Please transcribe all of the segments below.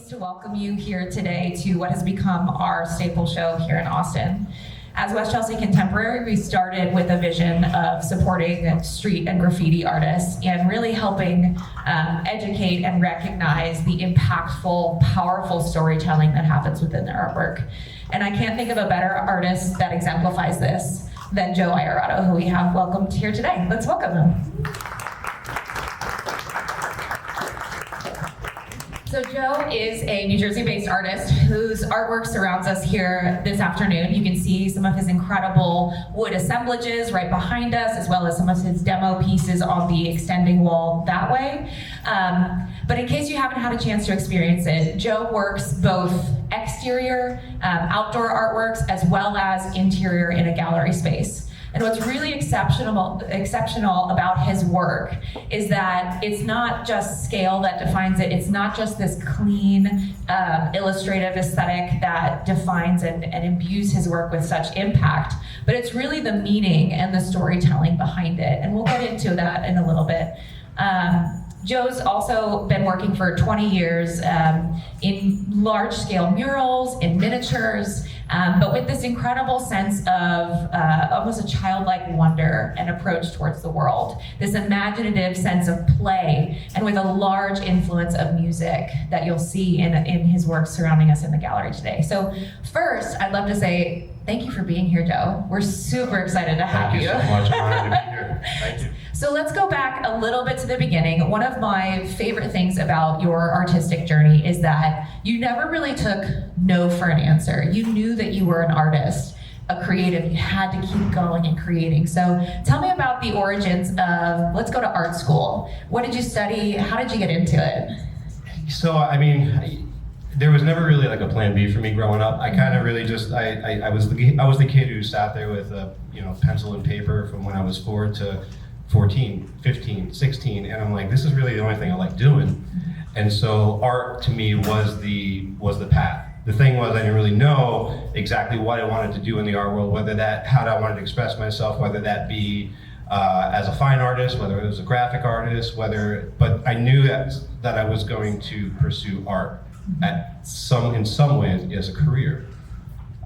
pleased to welcome you here today to what has become our staple show here in Austin. As West Chelsea Contemporary, we started with a vision of supporting street and graffiti artists and really helping educate and recognize the impactful, powerful storytelling that happens within their artwork. And I can't think of a better artist that exemplifies this than Joe Iurato, who we have welcomed here today. Let's welcome him. So Joe is a New Jersey-based artist whose artwork surrounds us here this afternoon. You can see some of his incredible wood assemblages right behind us, as well as some of his demo pieces on the extending wall that way. But in case you haven't had a chance to experience it, Joe works both exterior, outdoor artworks, as well as interior in a gallery space. And what's really exceptional about his work is that it's not just scale that defines it. It's not just this clean, illustrative aesthetic that defines and imbues his work with such impact, but it's really the meaning and the storytelling behind it. And we'll get into that in a little bit. Joe's also been working for 20 years in large-scale murals, in miniatures, but with this incredible sense of almost a childlike wonder and approach towards the world, this imaginative sense of play, and with a large influence of music that you'll see in his work surrounding us in the gallery today. So first, I'd love to say thank you for being here, Joe. We're super excited to have you. Thank you so much. I'm honored to be here. Thank you. So let's go back a little bit to the beginning. One of my favorite things about your artistic journey is that you never really took no for an answer. You knew that you were an artist, a creative. You had to keep going and creating. So tell me about the origins of, let's go to art school. What did you study? How did you get into it? So, I mean, there was never really like a plan B for me growing up. I kind of really just, I was the kid who sat there with a pencil and paper from when I was 4 to 14, 15, 16, and I'm like, this is really the only thing I like doing. And so art to me was the path. The thing was, I didn't really know exactly what I wanted to do in the art world, how I wanted to express myself, whether that be as a fine artist, whether it was a graphic artist, but I knew that I was going to pursue art in some ways as a career.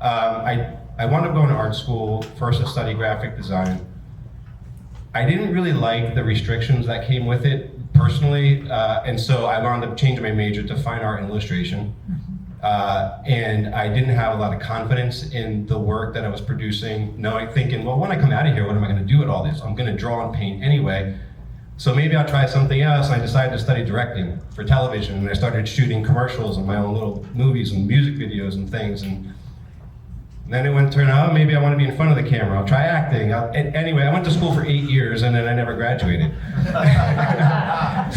I wound up going to art school, first to study graphic design. I didn't really like the restrictions that came with it personally, and so I wound up changing my major to fine art and illustration. And I didn't have a lot of confidence in the work that I was producing, thinking, well, when I come out of here, what am I going to do with all this? I'm going to draw and paint anyway, so maybe I'll try something else. And I decided to study directing for television, and I started shooting commercials and my own little movies and music videos and things. And then it went turn out, maybe I want to be in front of the camera. I'll try acting. Anyway, I went to school for 8 years and then I never graduated.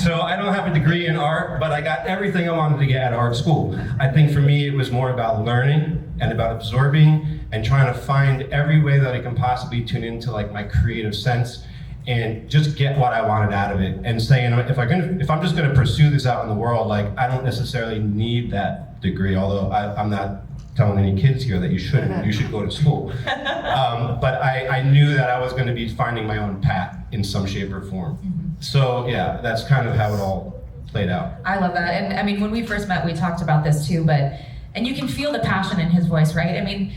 So I don't have a degree in art, but I got everything I wanted to get at art school. I think for me, it was more about learning and about absorbing and trying to find every way that I can possibly tune into like my creative sense and just get what I wanted out of it. And saying, if I'm just gonna pursue this out in the world, like I don't necessarily need that degree, although I'm not telling any kids here that you shouldn't, you should go to school. But I knew that I was going to be finding my own path in some shape or form. So yeah, that's kind of how it all played out. I love that. And I mean, when we first met, we talked about this too, and you can feel the passion in his voice, right? I mean,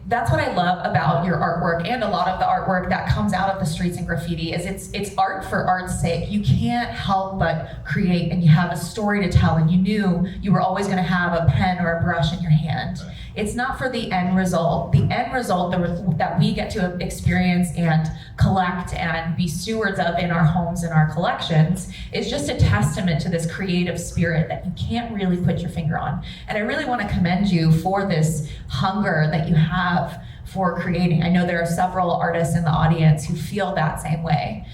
that's what I love about your artwork, and a lot of the artwork that comes out of the streets and graffiti is it's art for art's sake. You can't help but create, and you have a story to tell, and you knew you were always going to have a pen or a brush in your hand. Right. It's not for the end result. The end result that we get to experience and collect and be stewards of in our homes and our collections is just a testament to this creative spirit that you can't really put your finger on. And I really want to commend you for this hunger that you have for creating. I know there are several artists in the audience who feel that same way.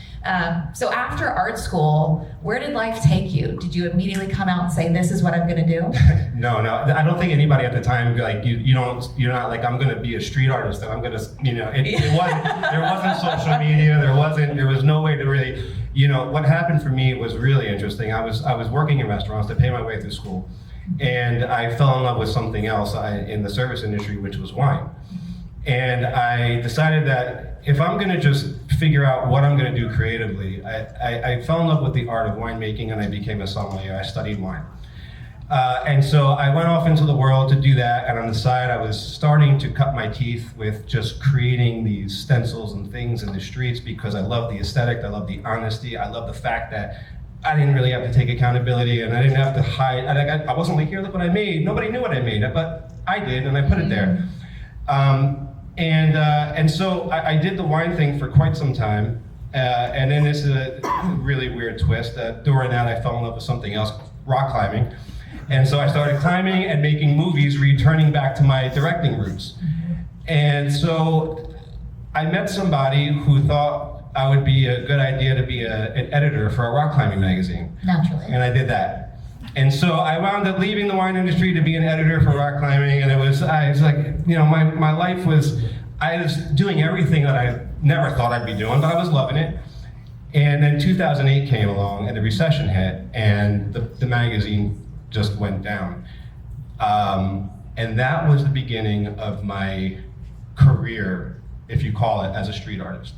So after art school, where did life take you? Did you immediately come out and say, this is what I'm gonna do? No, I don't think anybody at the time, like, you're not like, I'm gonna be a street artist and I'm gonna, there wasn't social media, there was no way to really, what happened for me was really interesting. I was working in restaurants to pay my way through school, and I fell in love with something else in the service industry, which was wine. And I decided that if I'm gonna just figure out what I'm gonna do creatively, I fell in love with the art of winemaking, and I became a sommelier. I studied wine. And so I went off into the world to do that, and on the side I was starting to cut my teeth with just creating these stencils and things in the streets because I love the aesthetic, I love the honesty, I love the fact that I didn't really have to take accountability and I didn't have to hide. I wasn't like, here, look what I made. Nobody knew what I made, but I did, and I put it there. And so I did the wine thing for quite some time, and then this is a really weird twist. During that, I fell in love with something else, rock climbing. And so I started climbing and making movies, returning back to my directing roots. And so I met somebody who thought I would be a good idea to be an editor for a rock climbing magazine. Naturally. And I did that. And so I wound up leaving the wine industry to be an editor for rock climbing, and I was like, you know, my life was, I was doing everything that I never thought I'd be doing, but I was loving it. And then 2008 came along, and the recession hit, and the magazine just went down. And that was the beginning of my career, if you call it, as a street artist.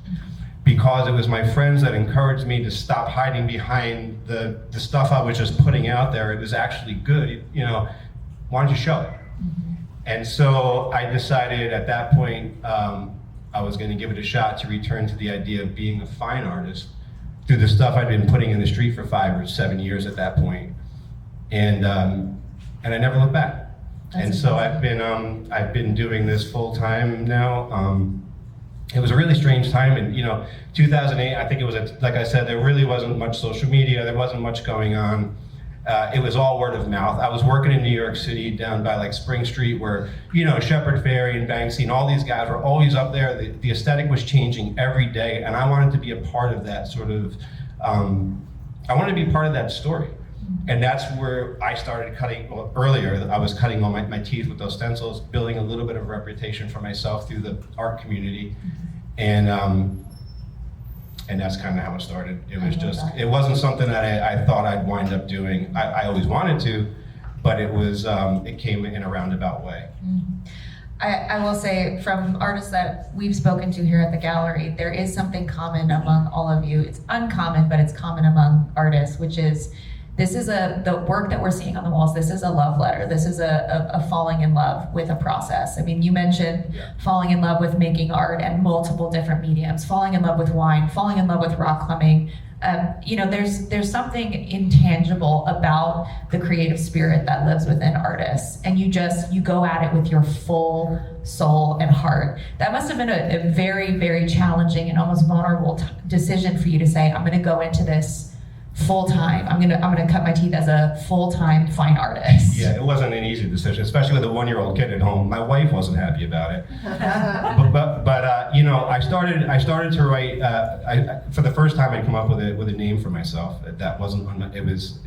Because it was my friends that encouraged me to stop hiding behind the stuff I was just putting out there. It was actually good, you know, why don't you show it? And so I decided at that point I was going to give it a shot to return to the idea of being a fine artist through the stuff I'd been putting in the street for 5 or 7 years at that point. And I never looked back. And so I've been doing this full time now. It was a really strange time, and 2008. I think it was like I said, there really wasn't much social media. There wasn't much going on. It was all word of mouth. I was working in New York City down by like Spring Street, where Shepard Fairey and Banksy and all these guys were always up there. The aesthetic was changing every day, and I wanted to be a part of that sort of. I wanted to be part of that story. And that's where I started cutting. Well, earlier, I was cutting all my teeth with those stencils, building a little bit of a reputation for myself through the art community, and that's kind of how it started. It was it wasn't something that I thought I'd wind up doing. I always wanted to, but it came in a roundabout way. I will say, from artists that we've spoken to here at the gallery, there is something common among all of you. It's uncommon, but it's common among artists, which is this is the work that we're seeing on the walls. This is a love letter. This is a falling in love with a process. I mean, you mentioned falling in love with making art and multiple different mediums, falling in love with wine, falling in love with rock climbing. There's something intangible about the creative spirit that lives within artists, and you go at it with your full soul and heart. That must have been a very, very challenging and almost vulnerable decision for you to say, I'm going to go into this full-time. I'm gonna cut my teeth as a full-time fine artist. Yeah, it wasn't an easy decision, especially with a 1-year-old kid at home. My wife wasn't happy about it. but I started to write. For the first time, I'd come up with a name for myself. That wasn't. It was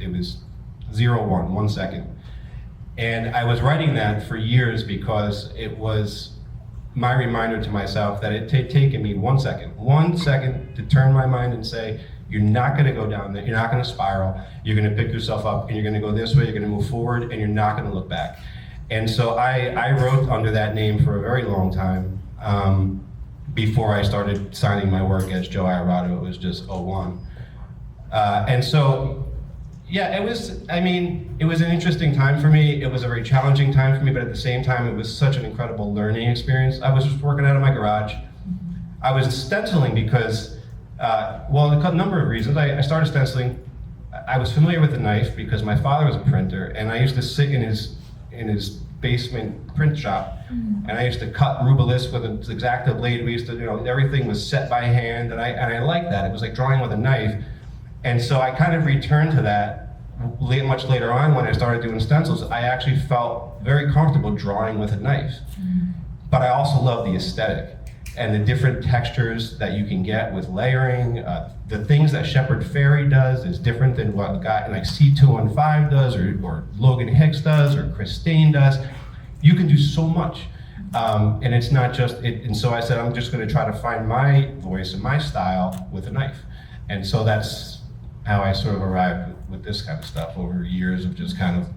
1 second, and I was writing that for years because it was my reminder to myself that it had taken me 1 second to turn my mind and say, you're not going to go down there. You're not going to spiral. You're going to pick yourself up, and you're going to go this way. You're going to move forward, and you're not going to look back. And so I wrote under that name for a very long time before I started signing my work as Joe Iurato. It was just 01. And so, yeah, it was an interesting time for me. It was a very challenging time for me, but at the same time, it was such an incredible learning experience. I was just working out of my garage. I was stenciling because a number of reasons. I started stenciling. I was familiar with the knife because my father was a printer, and I used to sit in his basement print shop, and I used to cut rubellis with an X-Acto blade. We used to, everything was set by hand, and I liked that. It was like drawing with a knife, and so I kind of returned to that much later on when I started doing stencils. I actually felt very comfortable drawing with a knife, but I also love the aesthetic and the different textures that you can get with layering. The things that Shepard Fairey does is different than what a guy like C215 does, or Logan Hicks does, or Chris Stain does. You can do so much. And it's not just it. And so I said, I'm just going to try to find my voice and my style with a knife. And so that's how I sort of arrived with this kind of stuff over years of just kind of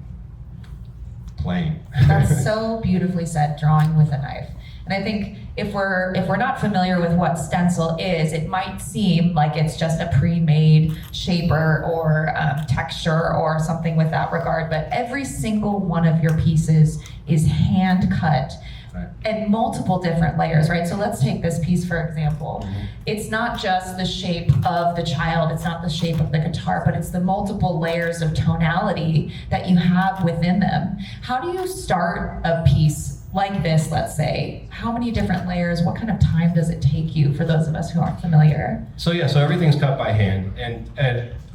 playing. That's so beautifully said, drawing with a knife. And I think if we're not familiar with what stencil is, it might seem like it's just a pre-made shaper or texture or something with that regard, but every single one of your pieces is hand cut. Right. And multiple different layers, right? So let's take this piece for example. It's not just the shape of the child, it's not the shape of the guitar, but it's the multiple layers of tonality that you have within them. How do you start a piece like this, let's say? How many different layers? What kind of time does it take you, for those of us who aren't familiar? So everything's cut by hand, and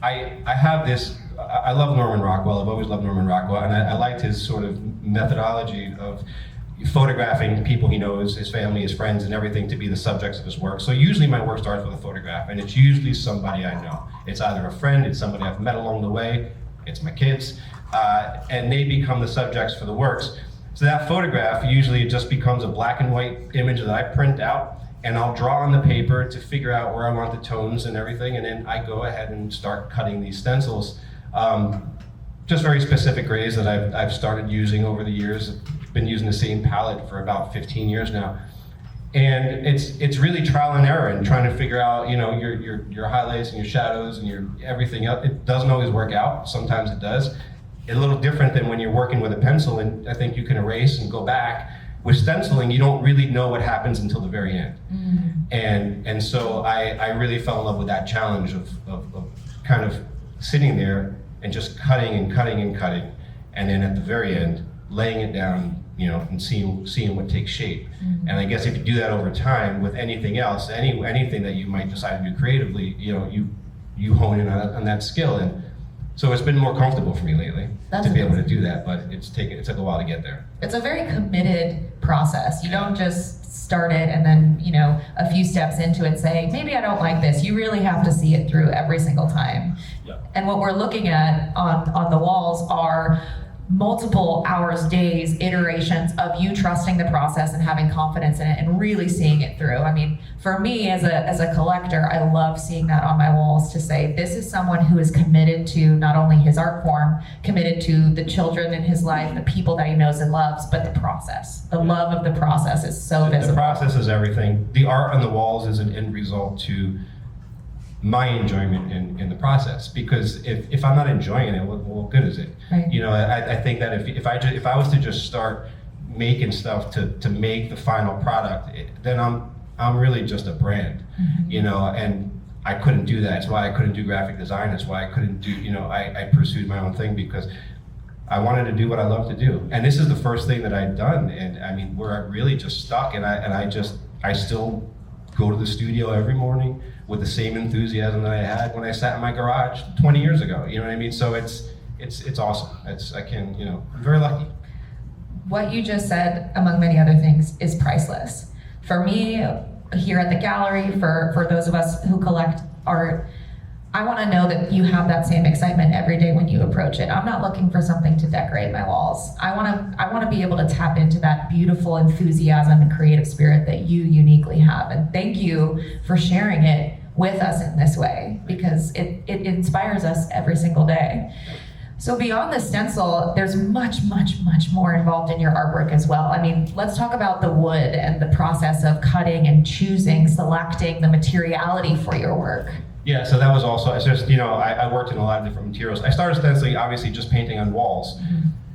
I have this. I love Norman Rockwell. I've always loved Norman Rockwell, and I liked his sort of methodology of photographing people he knows, his family, his friends, and everything to be the subjects of his work. So usually my work starts with a photograph, and it's usually somebody I know. It's either a friend, it's somebody I've met along the way, it's my kids, and they become the subjects for the works. So that photograph, usually it just becomes a black and white image that I print out, and I'll draw on the paper to figure out where I want the tones and everything, and then I go ahead and start cutting these stencils. Just very specific grays that I've started using over the years. Been using the same palette for about 15 years now, and it's really trial and error and trying to figure out your highlights and your shadows and your everything else. It doesn't always work out. Sometimes it does. It's a little different than when you're working with a pencil, and I think you can erase and go back. With stenciling, you don't really know what happens until the very end, and so I really fell in love with that challenge of kind of sitting there and just cutting and cutting and cutting, and then at the very end laying it down, and seeing what takes shape. And I guess if you do that over time with anything else, anything that you might decide to do creatively, you hone in on that skill. And so it's been more comfortable for me lately to be able to do that, but it took a while to get there. It's a very committed process. You don't just start it and then, a few steps into it say, maybe I don't like this. You really have to see it through every single time. Yeah. And what we're looking at on the walls are multiple hours, days, iterations of you trusting the process and having confidence in it and really seeing it through. I mean, for me as a collector, I love seeing that on my walls to say, this is someone who is committed to not only his art form, committed to the children in his life, the people that he knows and loves, but the process. The love of the process is so visible. The process is everything. The art on the walls is an end result to my enjoyment in the process, because if I'm not enjoying it, what good is it? Right. I think that if I was to just start making stuff to make the final product, then I'm really just a brand, and I couldn't do that. That's why I couldn't do graphic design. That's why I couldn't do, I pursued my own thing because I wanted to do what I love to do. And this is the first thing that I'd done, and I mean, where I really just stuck, and I still go to the studio every morning with the same enthusiasm that I had when I sat in my garage 20 years ago. You know what I mean? So it's awesome. I'm very lucky. What you just said, among many other things, is priceless. For me, here at the gallery, for those of us who collect art, I want to know that you have that same excitement every day when you approach it. I'm not looking for something to decorate my walls. I want to be able to tap into that beautiful enthusiasm and creative spirit that you uniquely have. And thank you for sharing it with us in this way, because it inspires us every single day. So beyond the stencil, there's much, much, much more involved in your artwork as well. I mean, let's talk about the wood and the process of cutting and choosing, selecting the materiality for your work. Yeah, so that was also, it's just, I worked in a lot of different materials. I started stenciling, obviously, just painting on walls.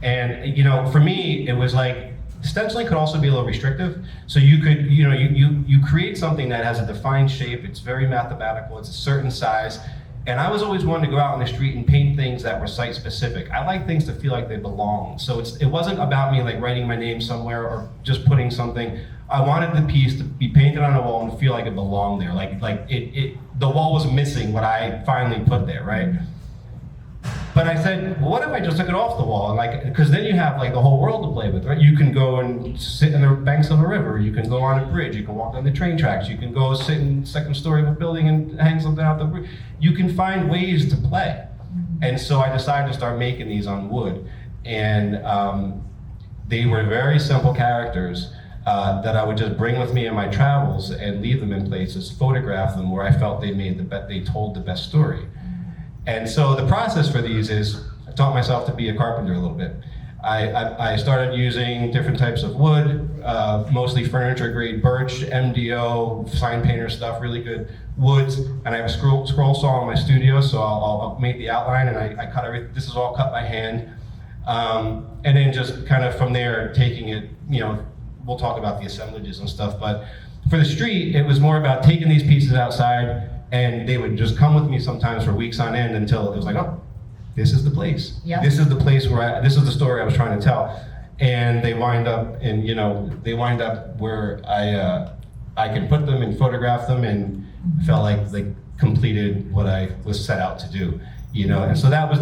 And, for me, it was like, stenciling could also be a little restrictive. So you could, you create something that has a defined shape, it's very mathematical, it's a certain size. And I was always one to go out on the street and paint things that were site specific. I like things to feel like they belong. So it wasn't about me like writing my name somewhere or just putting something. I wanted the piece to be painted on a wall and feel like it belonged there. Like the wall was missing what I finally put there, right? But I said, well, what if I just took it off the wall? And because then you have like the whole world to play with, right? You can go and sit in the banks of a river. You can go on a bridge. You can walk on the train tracks. You can go sit in the second story of a building and hang something out the bridge. You can find ways to play. And so I decided to start making these on wood. And they were very simple characters that I would just bring with me in my travels and leave them in places, photograph them where I felt they told the best story. And so the process for these is, I taught myself to be a carpenter a little bit. I started using different types of wood, mostly furniture grade birch, MDO, sign painter stuff, really good woods. And I have a scroll saw in my studio, so I'll make the outline, and I cut everything. This is all cut by hand. And then just kind of from there, taking it, we'll talk about the assemblages and stuff, but for the street, it was more about taking these pieces outside, and they would just come with me sometimes for weeks on end until it was like, oh, this is the place. Yep. This is the place this is the story I was trying to tell. And they wind up where I could put them and photograph them, and felt like they completed what I was set out to do, And so that was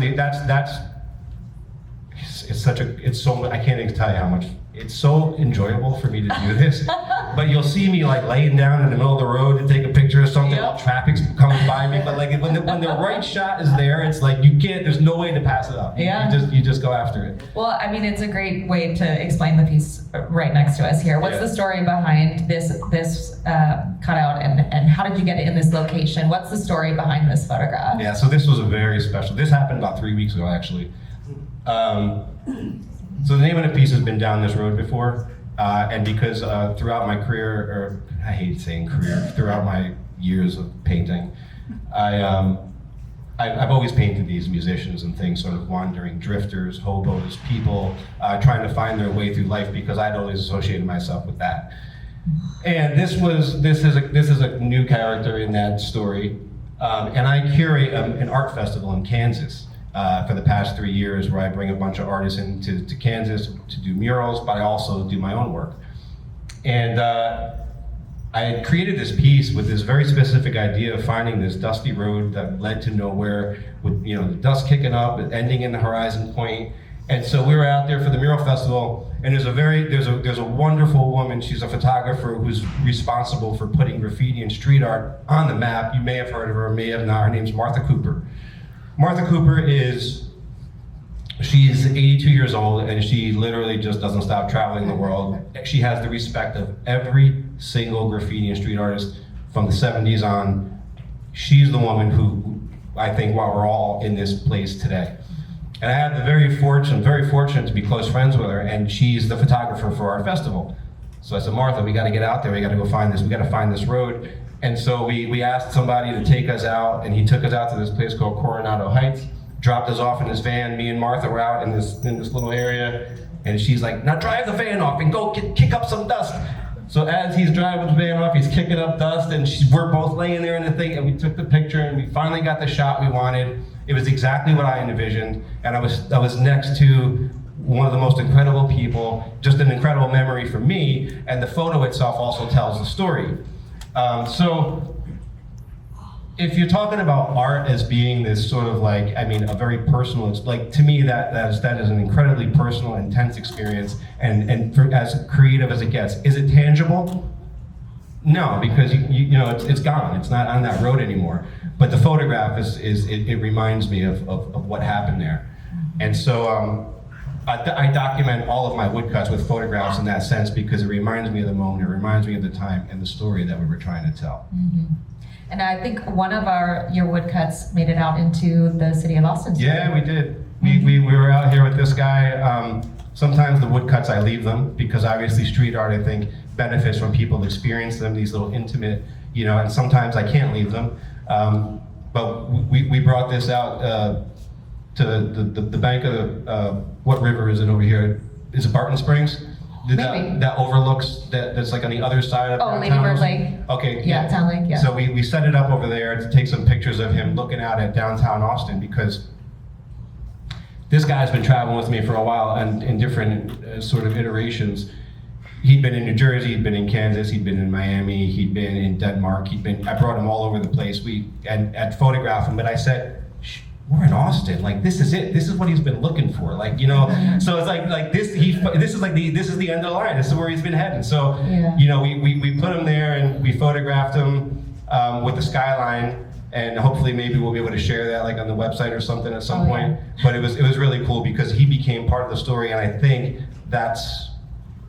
it's so, I can't even tell you how much, it's so enjoyable for me to do this. But you'll see me like laying down in the middle of the road to take a picture of something while traffic's coming by me. But like when the right shot is there, it's like there's no way to pass it up. Yeah. You just go after it. Well, I mean, it's a great way to explain the piece right next to us here. What's the story behind this cutout, and how did you get it in this location? What's the story behind this photograph? Yeah, so this was a very special, this happened about 3 weeks ago, actually. So the name of the piece has been down this road before, and because throughout my career, or I hate saying career, throughout my years of painting, I've always painted these musicians and things, sort of wandering drifters, hobos, people trying to find their way through life, because I'd always associated myself with that. And this is a new character in that story, and I curate an art festival in Kansas. For the past 3 years, where I bring a bunch of artists into Kansas to do murals, but I also do my own work. And I had created this piece with this very specific idea of finding this dusty road that led to nowhere, with the dust kicking up, ending in the horizon point. And so we were out there for the mural festival, and there's a wonderful woman. She's a photographer who's responsible for putting graffiti and street art on the map. You may have heard of her, may have not. Her name's Martha Cooper. Martha Cooper she's 82 years old, and she literally just doesn't stop traveling the world. She has the respect of every single graffiti and street artist from the 70s on. She's the woman who I think why we're all in this place today. And I have the very fortunate to be close friends with her, and she's the photographer for our festival. So I said, Martha, we got to get out there. We got to go find this. We got to find this road. And so we asked somebody to take us out, and he took us out to this place called Coronado Heights, dropped us off in his van. Me and Martha were out in this little area, and she's like, now drive the van off and go kick up some dust. So as he's driving the van off, he's kicking up dust, and we're both laying there in the thing, and we took the picture, and we finally got the shot we wanted. It was exactly what I envisioned, and I was next to one of the most incredible people, just an incredible memory for me, and the photo itself also tells the story. So if you're talking about art as being this sort of a very personal, it's like, to me, that is an incredibly personal, intense experience, and as creative as it gets. Is it tangible? No, because it's gone. It's not on that road anymore. But the photograph it reminds me of what happened there. And so I document all of my woodcuts with photographs in that sense, because it reminds me of the moment, it reminds me of the time and the story that we were trying to tell. Mm-hmm. And I think one of your woodcuts made it out into the city of Austin. Yeah, we did. We were out here with this guy. Sometimes the woodcuts, I leave them, because obviously street art, I think, benefits from people experience them, these little intimate, and sometimes I can't leave them. But we brought this out to the bank of what river is it over here? Is it Barton Springs? Maybe. That overlooks, that's like on the other side of Lady Bird Lake. Okay. Yeah, Town Lake, yeah. So we set it up over there to take some pictures of him looking out at downtown Austin, because this guy's been traveling with me for a while, and in different sort of iterations. He'd been in New Jersey, he'd been in Kansas, he'd been in Miami, he'd been in Denmark, I brought him all over the place. I'd photograph him, but I said, we're in Austin. Like, this is it. This is what he's been looking for. Like, so it's like this. This is the end of the line. This is where he's been heading. So, we put him there, and we photographed him with the skyline, and hopefully maybe we'll be able to share that on the website or something at some point. Yeah. But it was really cool, because he became part of the story, and I think that's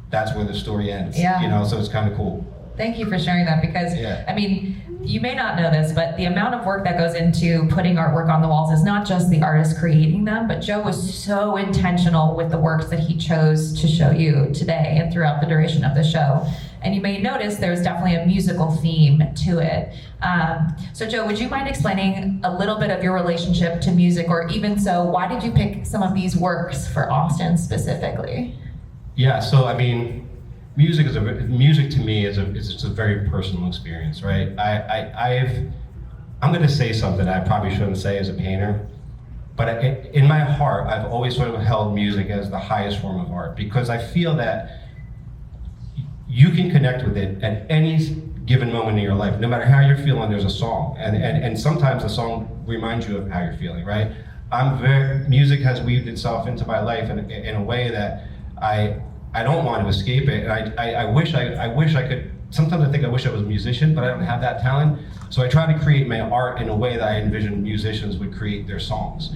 where the story ends. Yeah. So it's kind of cool. Thank you for sharing that, because Yeah. I mean, You may not know this, but the amount of work that goes into putting artwork on the walls is not just the artist creating them, but Joe was so intentional with the works that he chose to show you today and throughout the duration of the show. And you may notice there's definitely a musical theme to it. So Joe, would you mind explaining a little bit of your relationship to music, or even so, why did you pick some of these works for Austin specifically? Yeah, so I mean, music to me is just a very personal experience, right? I'm going to say something I probably shouldn't say as a painter, but in my heart, I've always sort of held music as the highest form of art, because I feel that you can connect with it at any given moment in your life. No matter how you're feeling, there's a song, and sometimes the song reminds you of how you're feeling, right? Music has weaved itself into my life in a way that I don't want to escape it, and I wish I could. Sometimes I think I wish I was a musician, but I don't have that talent. So I try to create my art in a way that I envision musicians would create their songs.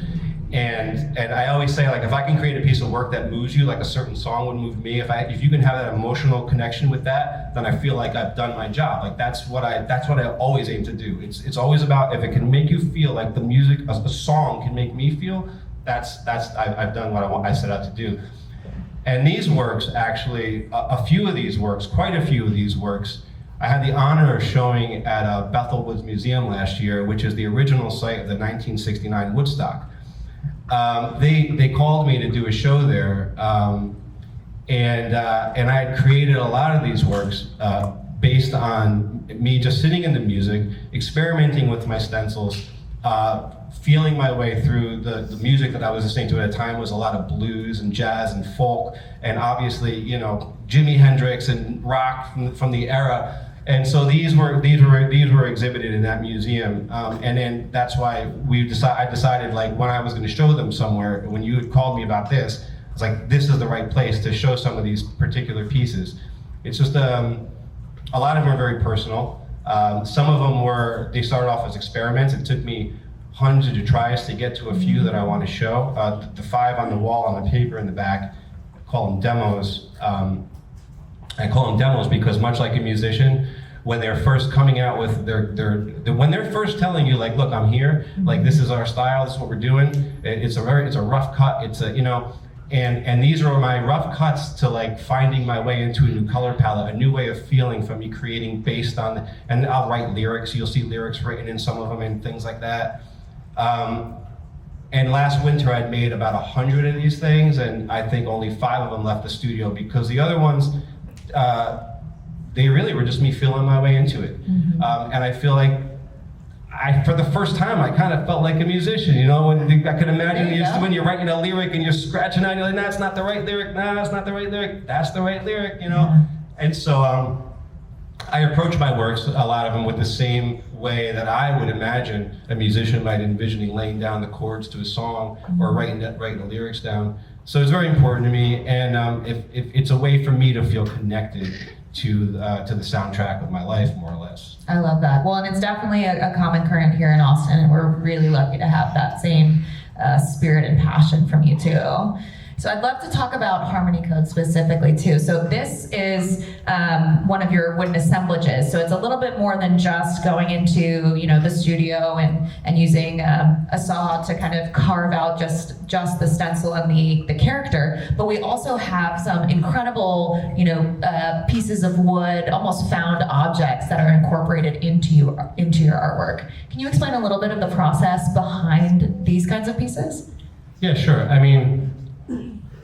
And I always say, like, if I can create a piece of work that moves you, like a certain song would move me, if you can have that emotional connection with that, then I feel like I've done my job. Like that's what I always aim to do. It's always about, if it can make you feel like the music, a song can make me feel, I've done what I set out to do. And these works, actually, quite a few of these works, I had the honor of showing at Bethel Woods Museum last year, which is the original site of the 1969 Woodstock. They called me to do a show there, and I had created a lot of these works based on me just sitting in the music, experimenting with my stencils, feeling my way through the music that I was listening to at a time was a lot of blues and jazz and folk, and obviously, you know, Jimi Hendrix and rock from the era. And so these were exhibited in that museum, and then that's why I decided, like, when I was going to show them somewhere, when you had called me about this, I was like, this is the right place to show some of these particular pieces. It's just a lot of them are very personal. Some of them they started off as experiments. It took me hundreds of tries to get to a few that I want to show. The 5 on the wall on the paper in the back, I call them demos. I call them demos because, much like a musician, when they're first coming out with when they're first telling you, like, look, I'm here, like, this is our style, this is what we're doing. It's a rough cut. And these are my rough cuts to, like, finding my way into a new color palette, a new way of feeling from me creating based on, and I'll write lyrics. You'll see lyrics written in some of them and things like that. And last winter I'd made about 100 of these things, and I think only 5 of them left the studio, because the other ones, they really were just me feeling my way into it. And I feel like for the first time, I kind of felt like a musician, you know, when I could imagine when you're writing a lyric and you're scratching out, you're like, that's not the right lyric, that's not the right lyric, that's the right lyric, you know? And so I approach my works, a lot of them, with the same way that I would imagine a musician might envisioning laying down the chords to a song or writing the lyrics down. So it's very important to me, and if it's a way for me to feel connected to the soundtrack of my life, more or less. I love that. Well, and it's definitely a common current here in Austin, and we're really lucky to have that same spirit and passion from you too. So I'd love to talk about Harmony Code specifically too. So this is one of your wooden assemblages. So it's a little bit more than just going into, you know, the studio and using a saw to kind of carve out just the stencil and the character. But we also have some incredible, you know, pieces of wood, almost found objects that are incorporated into your artwork. Can you explain a little bit of the process behind these kinds of pieces? Yeah, sure. I mean,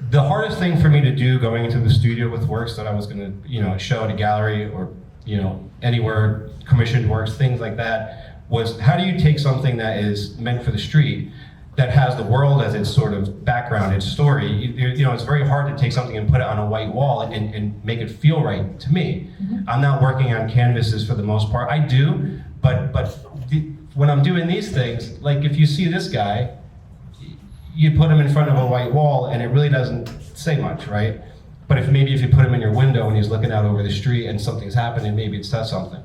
the hardest thing for me to do going into the studio with works that I was going to, you know, show at a gallery or, you know, anywhere, commissioned works, things like that, was how do you take something that is meant for the street, that has the world as its sort of background, its story. You know, it's very hard to take something and put it on a white wall and make it feel right to me. I'm not working on canvases for the most part. I do, but when I'm doing these things, like if you see this guy, you put him in front of a white wall and it really doesn't say much, right? But if you put him in your window and he's looking out over the street and something's happening, maybe it says something.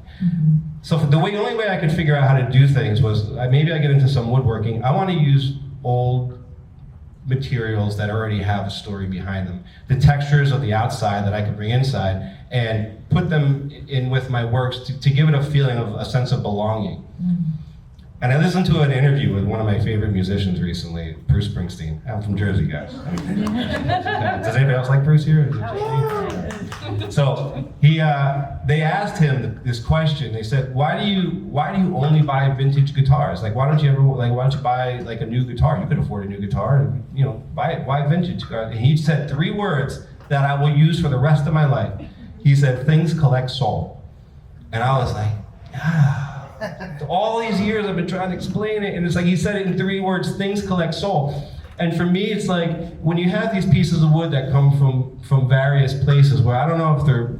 So the only way I could figure out how to do things was, maybe I get into some woodworking. I want to use old materials that already have a story behind them. The textures of the outside that I could bring inside and put them in with my works to give it a feeling of a sense of belonging. And I listened to an interview with one of my favorite musicians recently, Bruce Springsteen. I'm from Jersey, guys. Does anybody else like Bruce here? So they asked him this question. They said, "Why do you only buy vintage guitars? Like, why don't you buy like a new guitar? You could afford a new guitar, and buy it. Why vintage?" And he said 3 words that I will use for the rest of my life. He said, "Things collect soul," and I was like, ah. All these years I've been trying to explain it, and it's like he said it in 3 words: things collect soul. And for me, it's like when you have these pieces of wood that come from various places, where I don't know if they're,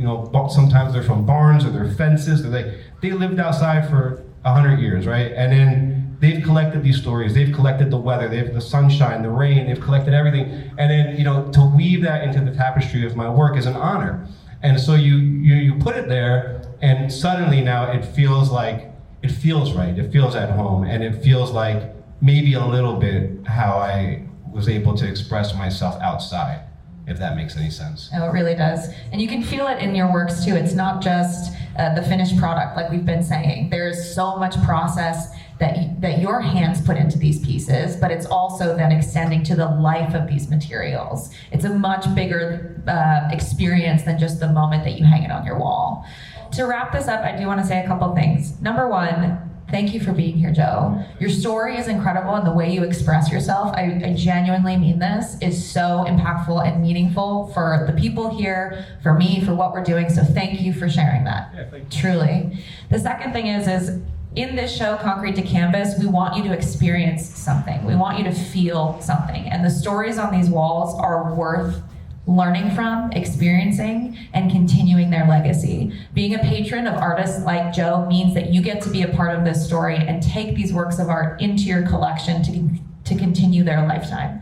sometimes they're from barns or they're fences, or they lived outside for 100 years, right? And then they've collected these stories, they've collected the weather, they've the sunshine, the rain, they've collected everything. And then, to weave that into the tapestry of my work is an honor. And so you put it there, and suddenly now it feels right, it feels at home, and it feels like maybe a little bit how I was able to express myself outside, if that makes any sense. Oh, it really does. And you can feel it in your works too. It's not just the finished product, like we've been saying. There's so much process that your hands put into these pieces, but it's also then extending to the life of these materials. It's a much bigger experience than just the moment that you hang it on your wall. To wrap this up, I do want to say a couple things. Number one, thank you for being here, Joe. Your story is incredible, and the way you express yourself, I genuinely mean this, is so impactful and meaningful for the people here, for me, for what we're doing. So thank you for sharing that. Yeah, thank you. Truly. The second thing is in this show, Concrete to Canvas, we want you to experience something. We want you to feel something. And the stories on these walls are worth learning from, experiencing, and continuing their legacy. Being a patron of artists like Joe means that you get to be a part of this story and take these works of art into your collection to continue their lifetime.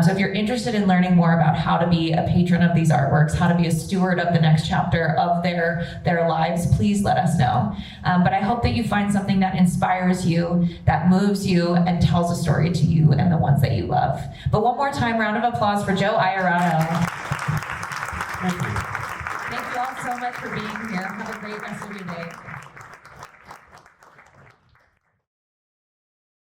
So if you're interested in learning more about how to be a patron of these artworks, how to be a steward of the next chapter of their lives, please let us know. But I hope that you find something that inspires you, that moves you, and tells a story to you and the ones that you love. But one more time, round of applause for Joe Iurato. Thank you. Thank you all so much for being here. Have a great rest of your day.